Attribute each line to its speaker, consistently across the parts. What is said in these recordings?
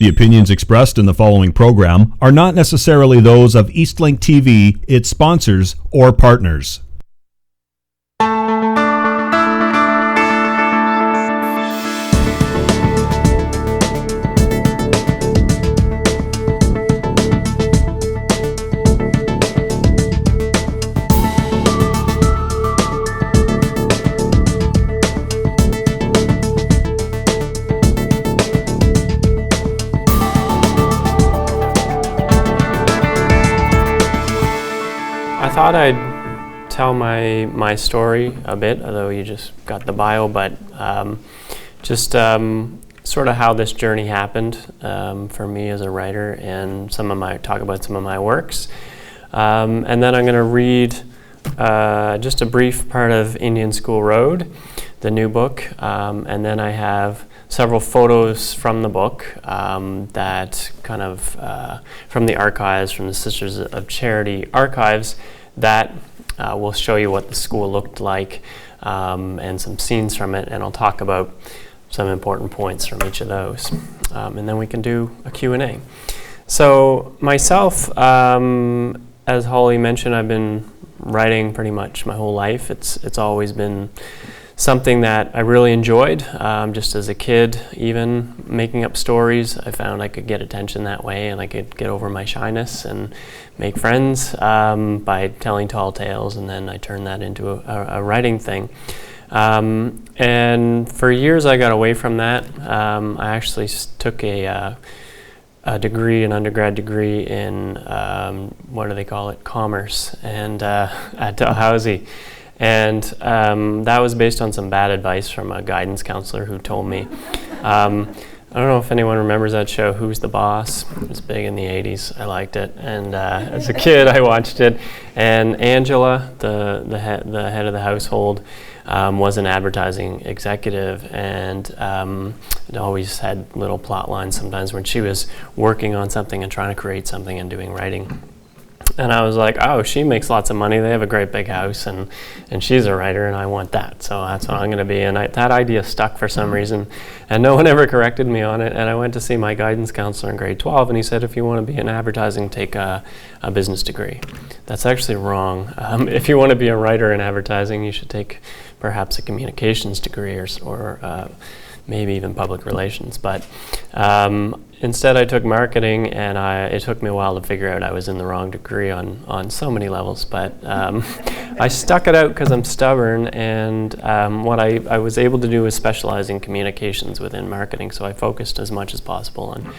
Speaker 1: The opinions expressed in the following program are not necessarily those of Eastlink TV, its sponsors, or partners.
Speaker 2: I thought I'd tell my story a bit, although you just got the bio, but just sort of how this journey happened for me as a writer, and talk about some of my works. And then I'm going to read just a brief part of Indian School Road, the new book, and then I have several photos from the book that kind of from the archives, from the Sisters of Charity archives, that will show you what the school looked like and some scenes from it, and I'll talk about some important points from each of those. And then we can do a Q&A. So myself, as Holly mentioned, I've been writing pretty much my whole life. It's always been something that I really enjoyed. Just as a kid, even making up stories, I found I could get attention that way, and I could get over my shyness and make friends by telling tall tales, and then I turned that into a writing thing. And for years I got away from that. I actually took a degree, an undergrad degree in, what do they call it, commerce, and at Dalhousie. And that was based on some bad advice from a guidance counselor who told me, I don't know if anyone remembers that show, Who's the Boss? It was big in the 80s. I liked it. And as a kid, I watched it. And Angela, the head of the household, was an advertising executive, and it always had little plot lines sometimes when she was working on something and trying to create something and doing writing. And I was like, oh, she makes lots of money. They have a great big house, and she's a writer, and I want that. So that's what I'm going to be. And that idea stuck for some reason, and no one ever corrected me on it. And I went to see my guidance counselor in grade 12, and he said, if you want to be in advertising, take a business degree. That's actually wrong. If you want to be a writer in advertising, you should take perhaps a communications degree or maybe even public relations. But instead I took marketing, and it took me a while to figure out I was in the wrong degree on so many levels, but I stuck it out because I'm stubborn, and what I was able to do was specialize in communications within marketing, so I focused as much as possible on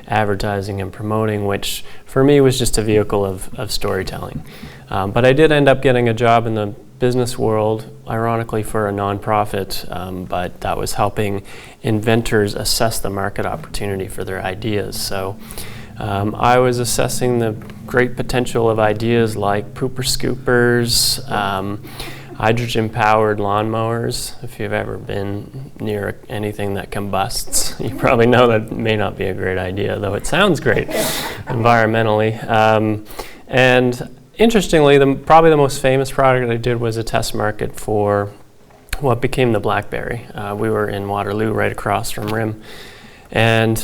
Speaker 2: advertising and promoting, which for me was just a vehicle of storytelling. But I did end up getting a job in the business world, ironically for a nonprofit, but that was helping inventors assess the market opportunity for their ideas. So I was assessing the great potential of ideas like pooper scoopers, hydrogen-powered lawnmowers. If you've ever been near anything that combusts, you probably know that may not be a great idea, though it sounds great environmentally. And interestingly, probably the most famous product I did was a test market for what became the BlackBerry. We were in Waterloo, right across from RIM. And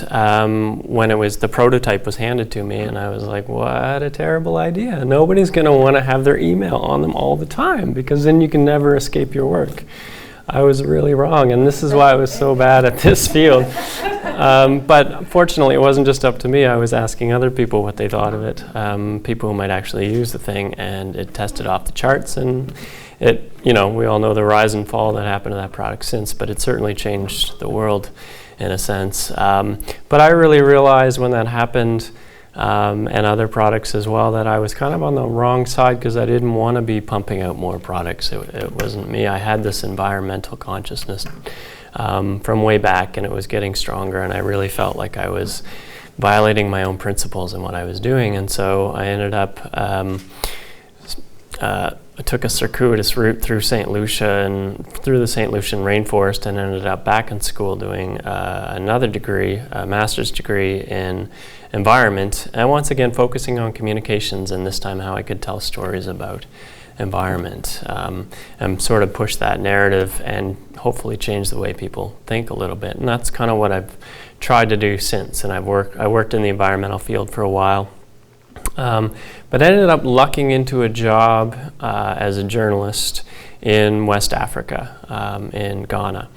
Speaker 2: when the prototype was handed to me, and I was like, what a terrible idea. Nobody's going to want to have their email on them all the time, because then you can never escape your work. I was really wrong, and this is why I was so bad at this field. But fortunately, it wasn't just up to me. I was asking other people what they thought of it, people who might actually use the thing, and it tested off the charts. And we all know the rise and fall that happened to that product since, but it certainly changed the world in a sense. But I really realized when that happened, and other products as well, that I was kind of on the wrong side, because I didn't want to be pumping out more products. It wasn't me. I had this environmental consciousness from way back, and it was getting stronger, and I really felt like I was violating my own principles in what I was doing. And so I ended up I took a circuitous route through St. Lucia and through the St. Lucian rainforest, and ended up back in school doing another degree, a master's degree in environment, and once again focusing on communications, and this time how I could tell stories about environment, and sort of push that narrative and hopefully change the way people think a little bit. And that's kind of what I've tried to do since. And I worked in the environmental field for a while, but I ended up lucking into a job as a journalist in West Africa, in Ghana.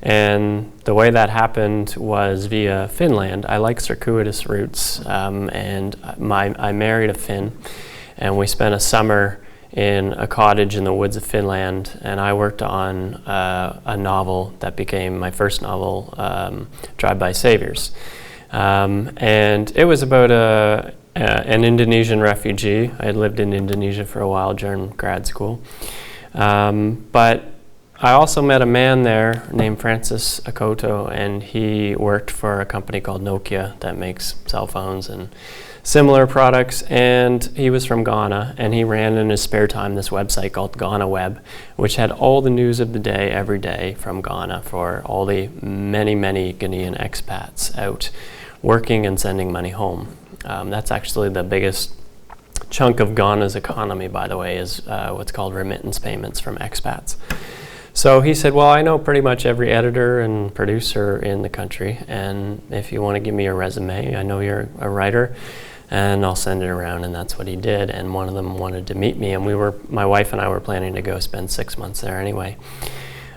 Speaker 2: And the way that happened was via Finland. I like circuitous routes, and I married a Finn, and we spent a summer in a cottage in the woods of Finland, and I worked on a novel that became my first novel, Drive-By Saviors. And it was about an Indonesian refugee. I had lived in Indonesia for a while during grad school. But I also met a man there named Francis Akoto, and he worked for a company called Nokia that makes cell phones and similar products, and he was from Ghana, and he ran in his spare time this website called Ghana Web, which had all the news of the day every day from Ghana for all the many, many Ghanaian expats out working and sending money home. That's actually the biggest chunk of Ghana's economy, by the way, is what's called remittance payments from expats. So he said, well, I know pretty much every editor and producer in the country, and if you want to give me your resume, I know you're a writer, and I'll send it around. And that's what he did. And one of them wanted to meet me, and my wife and I were planning to go spend 6 months there anyway.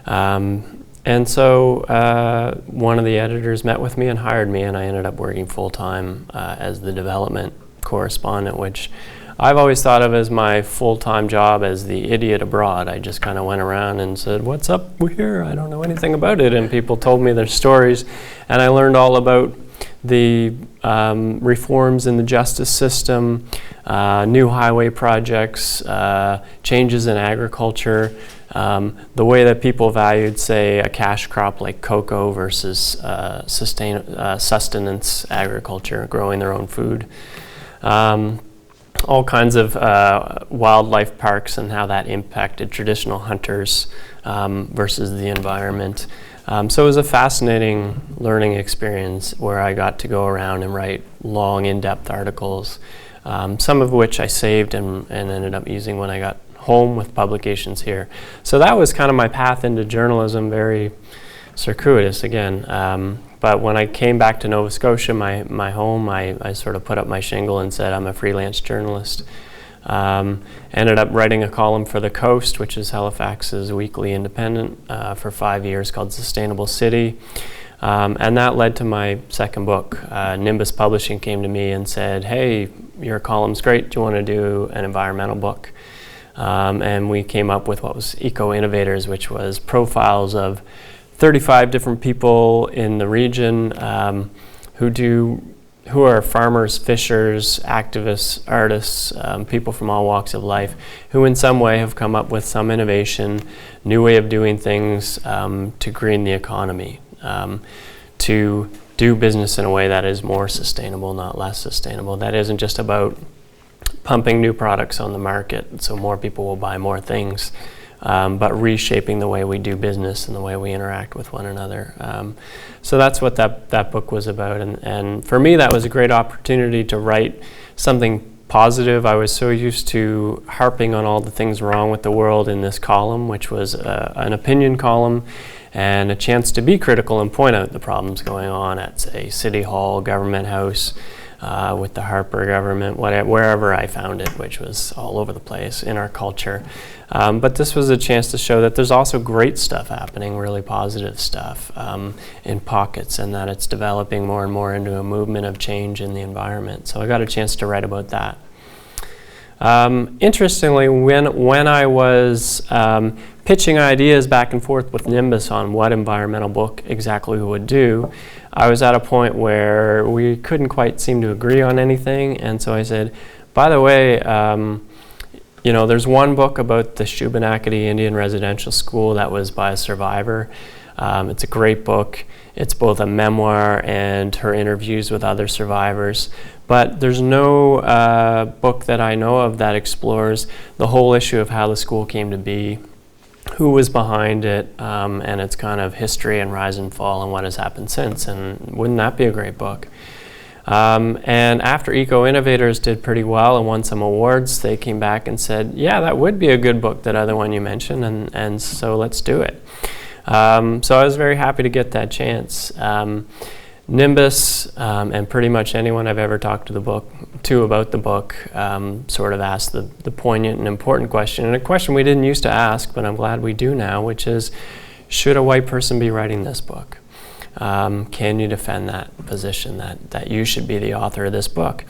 Speaker 2: And so one of the editors met with me and hired me, and I ended up working full-time as the development correspondent, which I've always thought of as my full-time job as the idiot abroad. I just kind of went around and said, what's up here? I don't know anything about it. And people told me their stories, and I learned all about the reforms in the justice system, new highway projects, changes in agriculture, the way that people valued, say, a cash crop like cocoa versus sustenance agriculture, growing their own food. All kinds of wildlife parks and how that impacted traditional hunters versus the environment. So it was a fascinating learning experience where I got to go around and write long, in-depth articles, some of which I saved and ended up using when I got home with publications here. So that was kind of my path into journalism, very circuitous again. But when I came back to Nova Scotia, my home, I sort of put up my shingle and said I'm a freelance journalist. Ended up writing a column for The Coast, which is Halifax's weekly independent, for 5 years, called Sustainable City. And that led to my second book. Nimbus Publishing came to me and said, hey, your column's great. Do you want to do an environmental book? And we came up with what was Eco Innovators, which was profiles of 35 different people in the region who are farmers, fishers, activists, artists, people from all walks of life, who in some way have come up with some innovation, new way of doing things to green the economy, to do business in a way that is more sustainable, not less sustainable. That isn't just about pumping new products on the market so more people will buy more things, but reshaping the way we do business and the way we interact with one another. So that's what that book was about. And for me, that was a great opportunity to write something positive. I was so used to harping on all the things wrong with the world in this column, which was an opinion column and a chance to be critical and point out the problems going on at, say, City Hall, Government House, with the Harper government, wherever I found it, which was all over the place in our culture. But this was a chance to show that there's also great stuff happening, really positive stuff in pockets, and that it's developing more and more into a movement of change in the environment. So I got a chance to write about that. Interestingly, when I was pitching ideas back and forth with Nimbus on what environmental book exactly we would do, I was at a point where we couldn't quite seem to agree on anything, and so I said, by the way, there's one book about the Shubenacadie Indian Residential School that was by a survivor. It's a great book. It's both a memoir and her interviews with other survivors. But there's no book that I know of that explores the whole issue of how the school came to be, who was behind it, and its kind of history and rise and fall and what has happened since. And wouldn't that be a great book? And after Eco Innovators did pretty well and won some awards, they came back and said, yeah, that would be a good book, that other one you mentioned, and so let's do it. So I was very happy to get that chance. Nimbus and pretty much anyone I've ever talked to about the book sort of asked the poignant and important question, and a question we didn't used to ask, but I'm glad we do now, which is, should a white person be writing this book? Can you defend that position, that you should be the author of this book?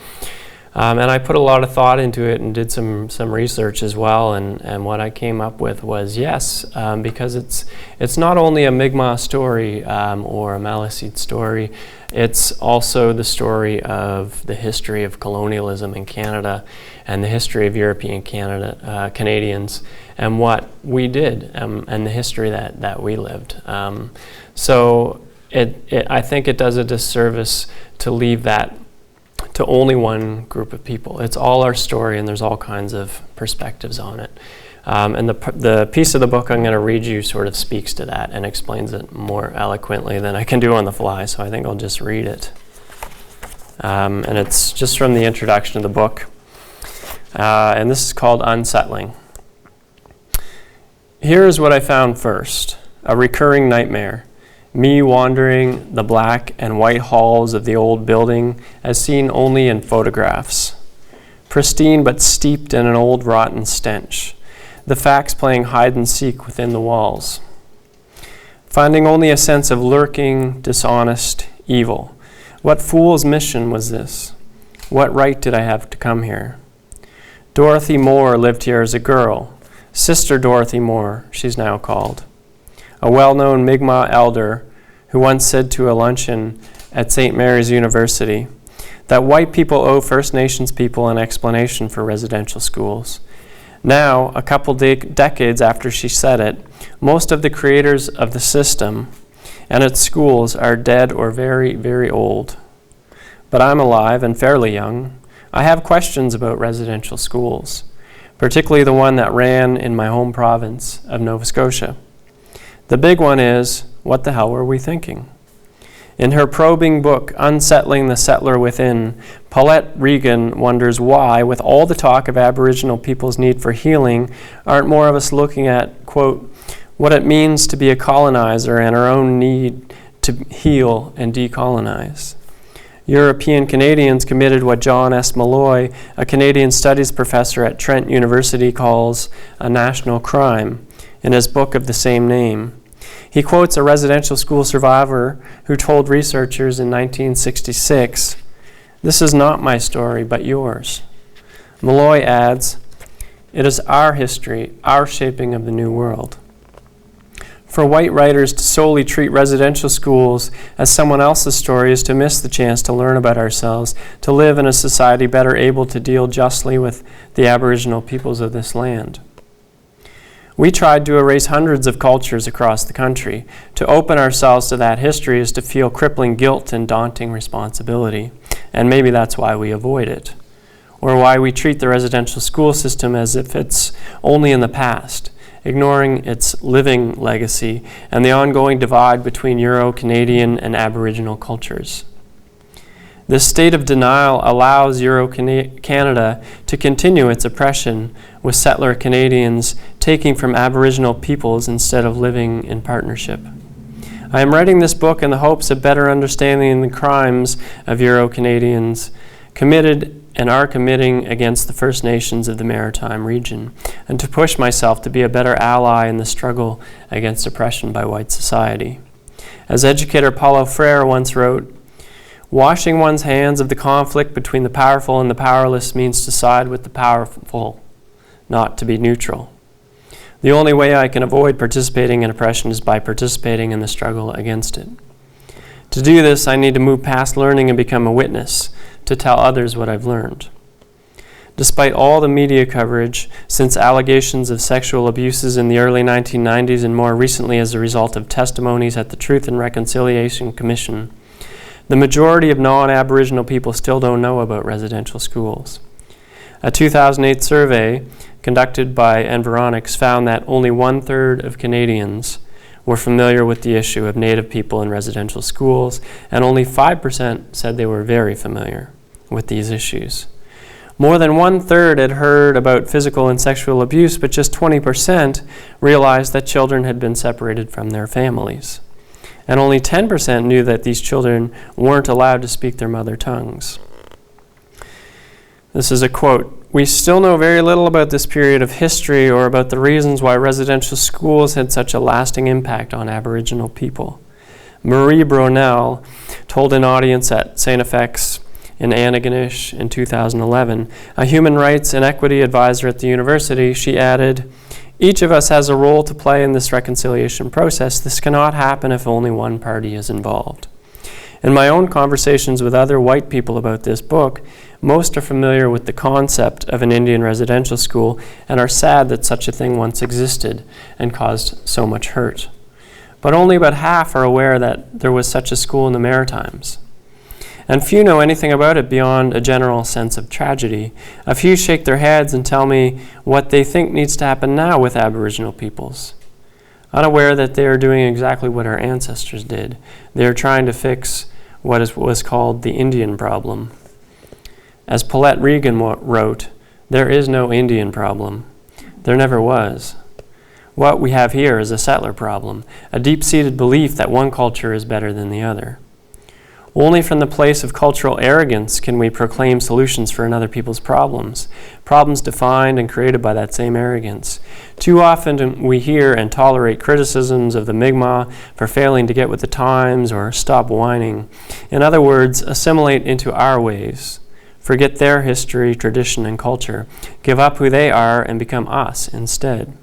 Speaker 2: And I put a lot of thought into it and did some research as well, and what I came up with was yes, because it's not only a Mi'kmaq story or a Maliseet story, it's also the story of the history of colonialism in Canada and the history of European Canadians and what we did and the history that we lived. So I think it does a disservice to leave that to only one group of people. It's all our story, and there's all kinds of perspectives on it. And the piece of the book I'm going to read you sort of speaks to that and explains it more eloquently than I can do on the fly, so I think I'll just read it. And it's just from the introduction of the book. And this is called Unsettling. Here is what I found first, a recurring nightmare. Me wandering the black and white halls of the old building as seen only in photographs. Pristine but steeped in an old rotten stench. The facts playing hide and seek within the walls. Finding only a sense of lurking, dishonest evil. What fool's mission was this? What right did I have to come here? Dorothy Moore lived here as a girl. Sister Dorothy Moore, she's now called. A well-known Mi'kmaq elder who once said to a luncheon at St. Mary's University that white people owe First Nations people an explanation for residential schools. Now, a couple decades after she said it, most of the creators of the system and its schools are dead or very, very old. But I'm alive and fairly young. I have questions about residential schools, particularly the one that ran in my home province of Nova Scotia. The big one is, what the hell were we thinking? In her probing book, Unsettling the Settler Within, Paulette Regan wonders why, with all the talk of Aboriginal people's need for healing, aren't more of us looking at, quote, what it means to be a colonizer and our own need to heal and decolonize. European Canadians committed what John S. Malloy, a Canadian studies professor at Trent University, calls a national crime in his book of the same name. He quotes a residential school survivor who told researchers in 1966, "This is not my story, but yours." Malloy adds, "It is our history, our shaping of the new world." For white writers to solely treat residential schools as someone else's story is to miss the chance to learn about ourselves, to live in a society better able to deal justly with the Aboriginal peoples of this land. We tried to erase hundreds of cultures across the country. To open ourselves to that history is to feel crippling guilt and daunting responsibility, and maybe that's why we avoid it, or why we treat the residential school system as if it's only in the past, ignoring its living legacy and the ongoing divide between Euro-Canadian and Aboriginal cultures. This state of denial allows Euro-Canada to continue its oppression, with settler Canadians taking from Aboriginal peoples instead of living in partnership. I am writing this book in the hopes of better understanding the crimes of Euro-Canadians committed and are committing against the First Nations of the Maritime region, and to push myself to be a better ally in the struggle against oppression by white society. As educator Paulo Freire once wrote, "Washing one's hands of the conflict between the powerful and the powerless means to side with the powerful, not to be neutral. The only way I can avoid participating in oppression is by participating in the struggle against it. To do this, I need to move past learning and become a witness, to tell others what I've learned." Despite all the media coverage, since allegations of sexual abuses in the early 1990s and more recently as a result of testimonies at the Truth and Reconciliation Commission, the majority of non-Aboriginal people still don't know about residential schools. A 2008 survey conducted by Environics found that only 1/3 of Canadians were familiar with the issue of Native people in residential schools, and only 5% said they were very familiar with these issues. More than 1/3 had heard about physical and sexual abuse, but just 20% realized that children had been separated from their families. And only 10% knew that these children weren't allowed to speak their mother tongues. This is a quote. "We still know very little about this period of history or about the reasons why residential schools had such a lasting impact on Aboriginal people." Marie Brownell told an audience at St. FX in Antigonish in 2011, a human rights and equity advisor at the university, she added, "Each of us has a role to play in this reconciliation process. This cannot happen if only one party is involved." In my own conversations with other white people about this book, most are familiar with the concept of an Indian residential school and are sad that such a thing once existed and caused so much hurt. But only about half are aware that there was such a school in the Maritimes. And few know anything about it beyond a general sense of tragedy. A few shake their heads and tell me what they think needs to happen now with Aboriginal peoples. Unaware that they are doing exactly what our ancestors did. They are trying to fix what was called the Indian problem. As Paulette Regan wrote, "There is no Indian problem. There never was. What we have here is a settler problem, a deep-seated belief that one culture is better than the other. Only from the place of cultural arrogance can we proclaim solutions for another people's problems, problems defined and created by that same arrogance. Too often we hear and tolerate criticisms of the Mi'kmaq for failing to get with the times or stop whining. In other words, assimilate into our ways, forget their history, tradition, and culture, give up who they are and become us instead.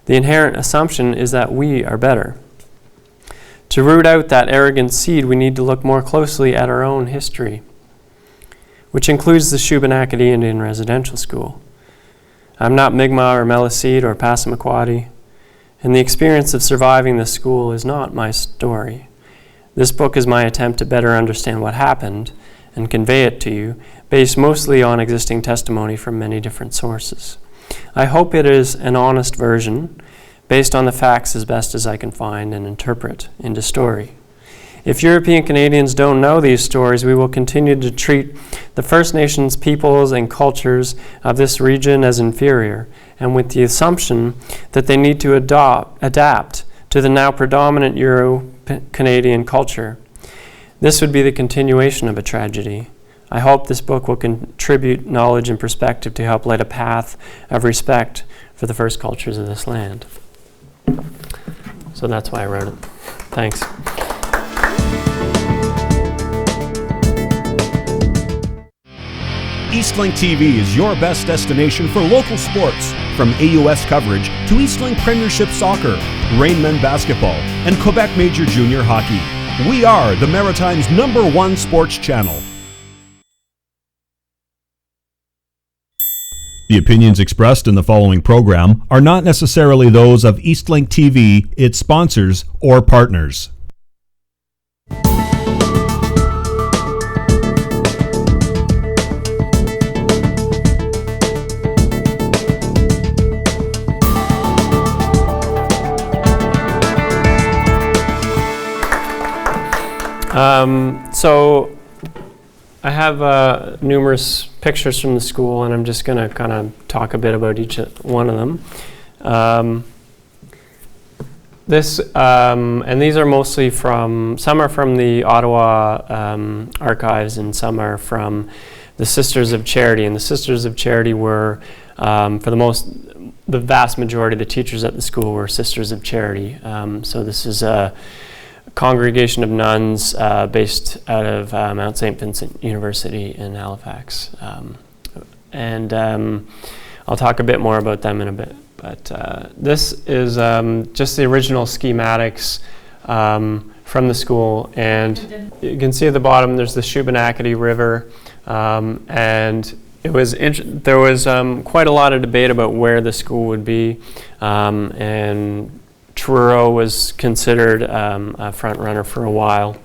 Speaker 2: The inherent assumption is that we are better. To root out that arrogant seed, we need to look more closely at our own history, which includes the Shubenacadie Indian Residential School. I'm not Mi'kmaq or Maliseet or Passamaquoddy, and the experience of surviving the school is not my story. This book is my attempt to better understand what happened and convey it to you, based mostly on existing testimony from many different sources. I hope it is an honest version, based on the facts as best as I can find and interpret into story. If European Canadians don't know these stories, we will continue to treat the First Nations peoples and cultures of this region as inferior, and with the assumption that they need to adapt to the now predominant Euro-Canadian culture. This would be the continuation of a tragedy. I hope this book will contribute knowledge and perspective to help light a path of respect for the first cultures of this land. So that's why I wrote it. Thanks.
Speaker 1: Eastlink TV is your best destination for local sports, from AUS coverage to Eastlink Premiership Soccer, Rainmen Basketball, and Quebec Major Junior Hockey. We are the Maritimes' #1 sports channel. The opinions expressed in the following program are not necessarily those of Eastlink TV, its sponsors, or partners.
Speaker 2: So I have numerous pictures from the school, and I'm just going to kind of talk a bit about each one of them. And these are mostly some are from the Ottawa archives, and some are from the Sisters of Charity. And the Sisters of Charity were, the vast majority of the teachers at the school were Sisters of Charity. So this is a congregation of nuns based out of Mount St. Vincent University in Halifax. I'll talk a bit more about them in a bit. But this is just the original schematics from the school. And you can see at the bottom there's the Shubenacadie River. And there was quite a lot of debate about where the school would be. And Truro was considered a front runner for a while.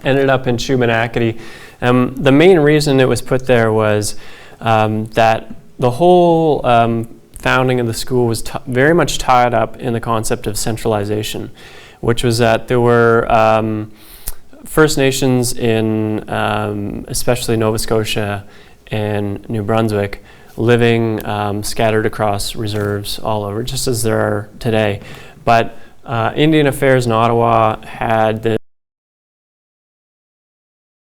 Speaker 2: Ended up in Shubenacadie. The main reason it was put there was that the whole founding of the school was very much tied up in the concept of centralization, which was that there were First Nations in especially Nova Scotia and New Brunswick living scattered across reserves all over, just as there are today. But Indian Affairs in Ottawa had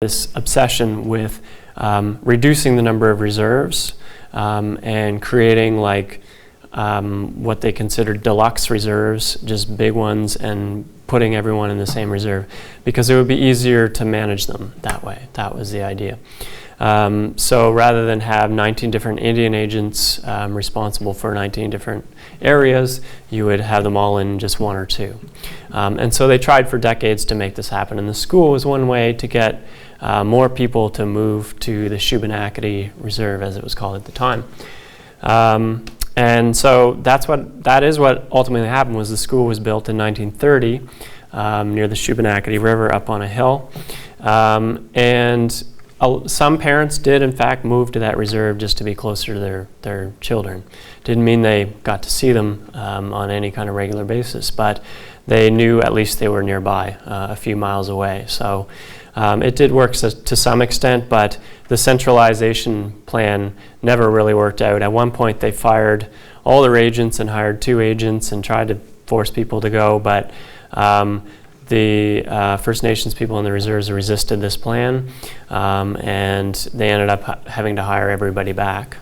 Speaker 2: this obsession with reducing the number of reserves and creating what they considered deluxe reserves, just big ones, and putting everyone in the same reserve because it would be easier to manage them that way. That was the idea. So rather than have 19 different Indian agents responsible for 19 different areas, you would have them all in just one or two. And so they tried for decades to make this happen, and the school was one way to get more people to move to the Shubenacadie Reserve, as it was called at the time. And so that is what ultimately happened. Was the school was built in 1930 near the Shubenacadie River up on a hill, and some parents did in fact move to that reserve just to be closer to their children. Didn't mean they got to see them on any kind of regular basis, but they knew at least they were nearby, a few miles away. So it did work to some extent, but the centralization plan never really worked out. At one point they fired all their agents and hired 2 agents and tried to force people to go, but the First Nations people in the reserves resisted this plan, and they ended up having to hire everybody back.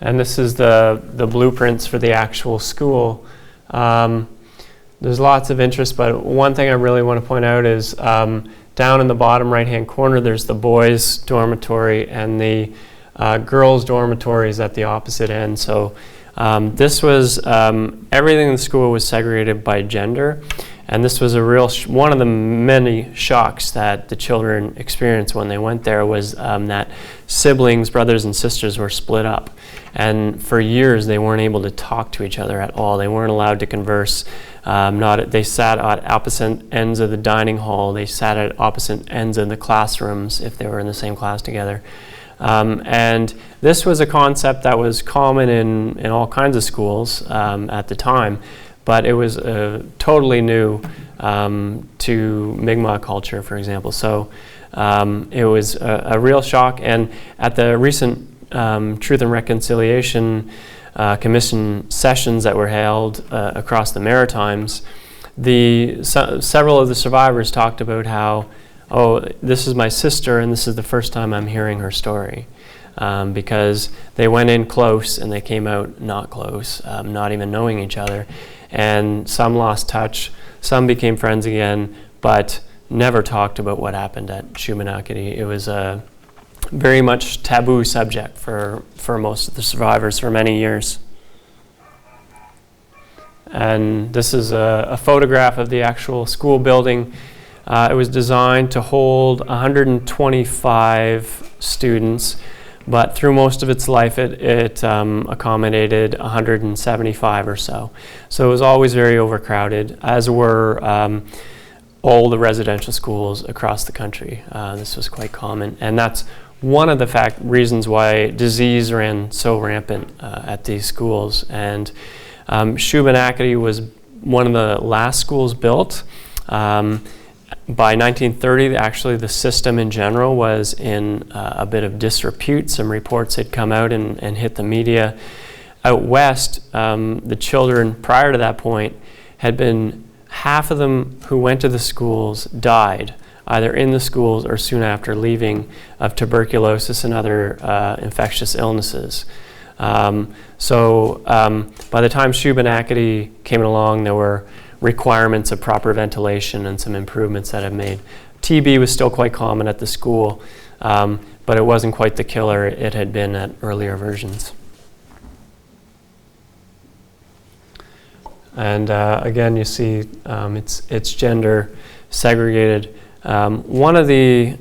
Speaker 2: And this is the blueprints for the actual school. There's lots of interest, but one thing I really want to point out is down in the bottom right-hand corner, there's the boys' dormitory, and the girls' dormitory is at the opposite end. So this was, everything in the school was segregated by gender, and this was a real, one of the many shocks that the children experienced when they went there was that siblings, brothers and sisters were split up. And for years they weren't able to talk to each other at all. They weren't allowed to converse. They sat at opposite ends of the dining hall. They sat at opposite ends of the classrooms if they were in the same class together. And this was a concept that was common in all kinds of schools at the time, but it was totally new to Mi'kmaq culture, for example. So it was a real shock. And at the recent Truth and Reconciliation Commission sessions that were held across the Maritimes, several of the survivors talked about how, oh, this is my sister and this is the first time I'm hearing her story, because they went in close and they came out not close, not even knowing each other, and some lost touch, some became friends again, but never talked about what happened at Shubenacadie. It was a very much taboo subject for most of the survivors for many years. And this is a photograph of the actual school building. It was designed to hold 125 students, but through most of its life it accommodated 175 or so. So it was always very overcrowded, as were all the residential schools across the country. This was quite common, and that's one of the reasons why disease ran so rampant at these schools. And Shubenacadie was one of the last schools built. By 1930, actually, the system in general was in a bit of disrepute. Some reports had come out and hit the media. Out west, the children prior to that point had been, half of them who went to the schools died, either in the schools or soon after leaving, of tuberculosis and other infectious illnesses. So by the time Shubenacadie came along, there were requirements of proper ventilation and some improvements that have made. TB was still quite common at the school, but it wasn't quite the killer it had been at earlier versions. And again, you see it's gender segregated. One of the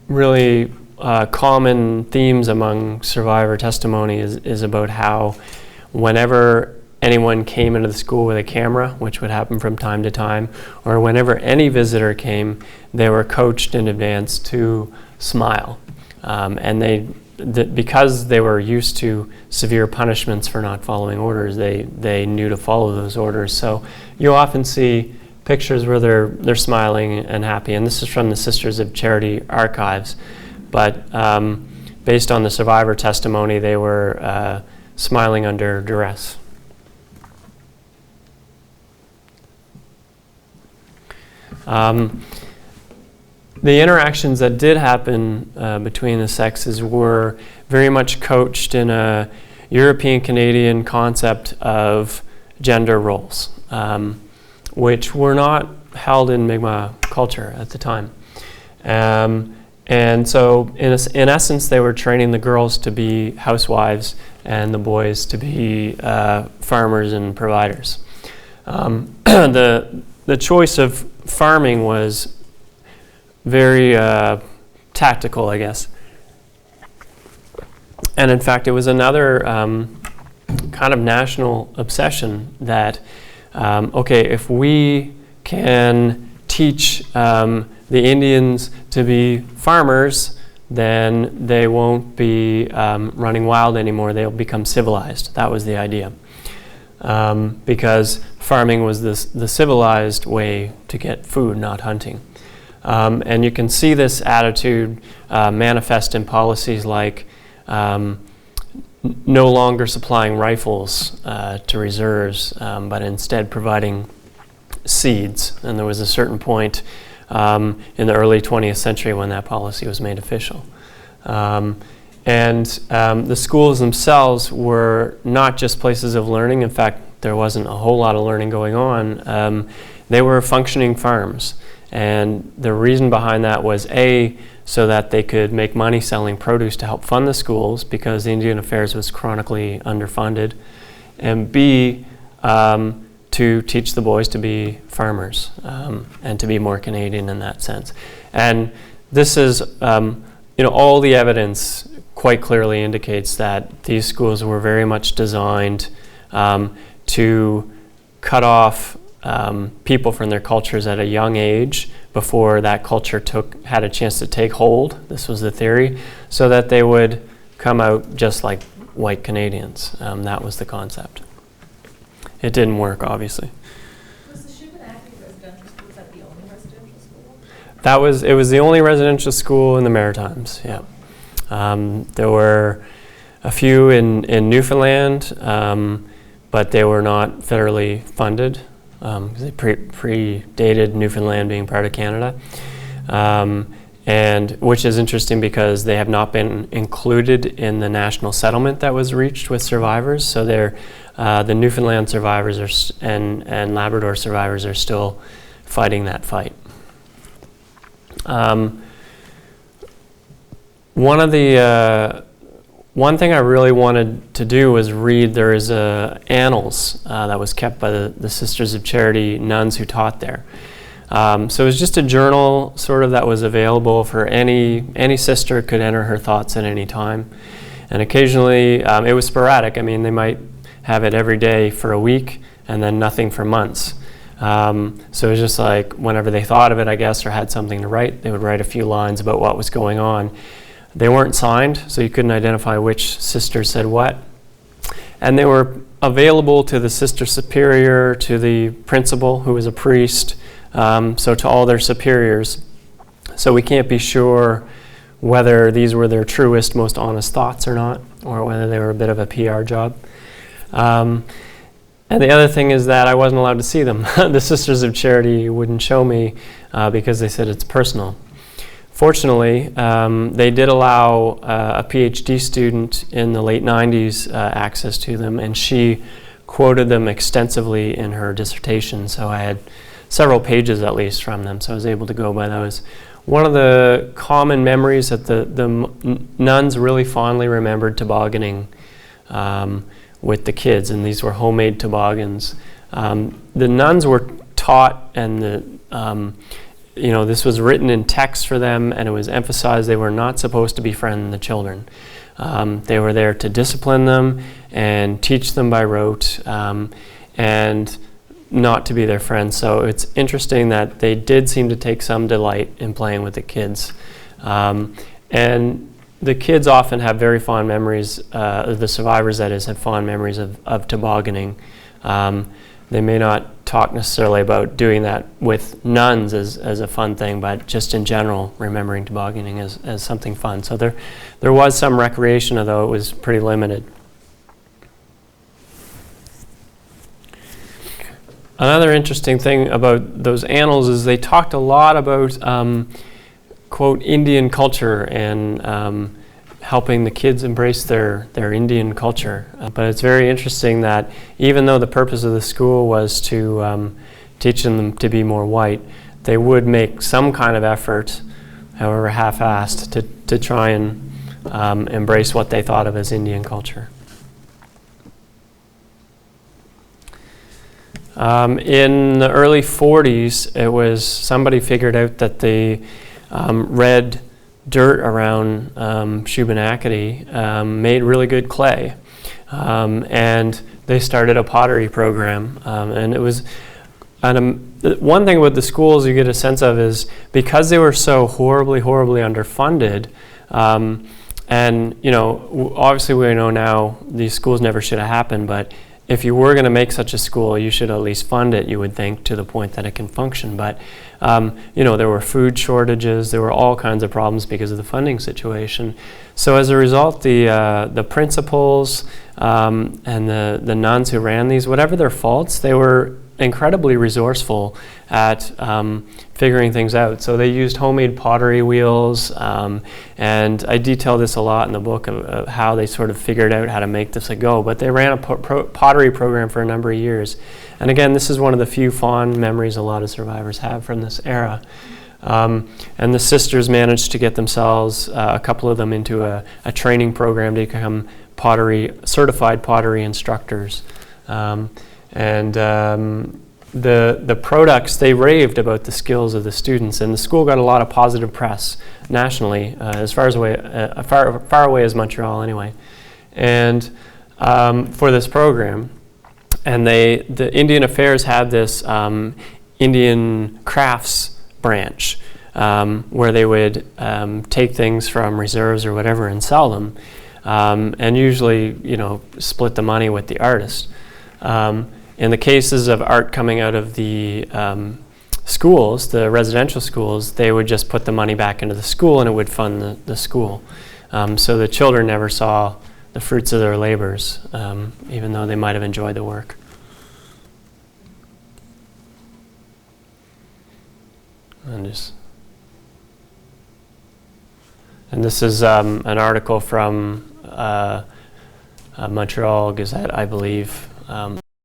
Speaker 2: really common themes among survivor testimony is about how whenever anyone came into the school with a camera, which would happen from time to time, or whenever any visitor came, they were coached in advance to smile. And because they were used to severe punishments for not following orders, they knew to follow those orders. So you often see pictures where they're smiling and happy, and this is from the Sisters of Charity archives. But based on the survivor testimony, they were smiling under duress. The interactions that did happen between the sexes were very much coached in a European-Canadian concept of gender roles, which were not held in Mi'kmaq culture at the time. And so, in essence, they were training the girls to be housewives and the boys to be farmers and providers. The choice of farming was very tactical, I guess. And in fact, it was another kind of national obsession that, okay, if we can teach the Indians to be farmers, then they won't be running wild anymore. They'll become civilized. That was the idea. Because farming was the civilized way to get food, not hunting. And you can see this attitude manifest in policies like no longer supplying rifles to reserves, but instead providing seeds. And there was a certain point in the early 20th century when that policy was made official. And the schools themselves were not just places of learning. In fact, there wasn't a whole lot of learning going on. They were functioning farms. And the reason behind that was A, so that they could make money selling produce to help fund the schools because the Indian Affairs was chronically underfunded, and B, to teach the boys to be farmers and to be more Canadian in that sense. And this is, all the evidence quite clearly indicates that these schools were very much designed to cut off people from their cultures at a young age before that culture had a chance to take hold. This was the theory, so that they would come out just like white Canadians. That was the concept. It didn't work, obviously.
Speaker 3: Was the Shubenacadie Residential School, was that the only residential school?
Speaker 2: It was the only residential school in the Maritimes, yeah. There were a few in Newfoundland, but they were not federally funded. They predated Newfoundland being part of Canada, and which is interesting because they have not been included in the national settlement that was reached with survivors. So the Newfoundland survivors and Labrador survivors are still fighting that fight. One thing I really wanted to do was read, there is annals that was kept by the Sisters of Charity nuns who taught there. So it was just a journal sort of that was available for any sister could enter her thoughts at any time. And occasionally, it was sporadic. I mean, they might have it every day for a week and then nothing for months. So it was just like whenever they thought of it, I guess, or had something to write, they would write a few lines about what was going on. They weren't signed, so you couldn't identify which sister said what. And they were available to the sister superior, to the principal, who was a priest, so to all their superiors. So we can't be sure whether these were their truest, most honest thoughts or not, or whether they were a bit of a PR job. And the other thing is that I wasn't allowed to see them. The Sisters of Charity wouldn't show me because they said it's personal. Fortunately, they did allow a PhD student in the late 90s access to them, and she quoted them extensively in her dissertation, so I had several pages at least from them, so I was able to go by those. One of the common memories that the nuns really fondly remembered tobogganing with the kids, and these were homemade toboggans. The nuns were taught, and this was written in text for them, and it was emphasized they were not supposed to befriend the children. They were there to discipline them and teach them by rote, and not to be their friends. So it's interesting that they did seem to take some delight in playing with the kids. And the kids often have very fond memories, the survivors that is, have fond memories of tobogganing. They may not talk necessarily about doing that with nuns as a fun thing, but just in general, remembering tobogganing as something fun. So there was some recreation, although it was pretty limited. Another interesting thing about those annals is they talked a lot about, quote, Indian culture and helping the kids embrace their Indian culture. But it's very interesting that even though the purpose of the school was to teach them to be more white, they would make some kind of effort, however half-assed, to try and embrace what they thought of as Indian culture. In the early 40s, it was somebody figured out that the red dirt around Shubenacadie made really good clay, and they started a pottery program. And it was one thing about the schools you get a sense of is because they were so horribly underfunded. And obviously we know now these schools never should have happened, but if you were going to make such a school, you should at least fund it, you would think, to the point that it can function. But, there were food shortages, there were all kinds of problems because of the funding situation. So as a result, the principals and the nuns who ran these, whatever their faults, they were incredibly resourceful at figuring things out. So they used homemade pottery wheels, and I detail this a lot in the book of how they sort of figured out how to make this a go. But they ran a pottery program for a number of years. And again, this is one of the few fond memories a lot of survivors have from this era. And the sisters managed to get themselves, a couple of them, into a training program to become certified pottery instructors. The products, they raved about the skills of the students, and the school got a lot of positive press nationally, as far away as Montreal anyway. And for this program, and the Indian Affairs had this Indian crafts branch where they would take things from reserves or whatever and sell them, and usually split the money with the artist. In the cases of art coming out of the schools, the residential schools, they would just put the money back into the school and it would fund the school. So the children never saw the fruits of their labors, even though they might have enjoyed the work. And this is an article from Montreal Gazette, I believe.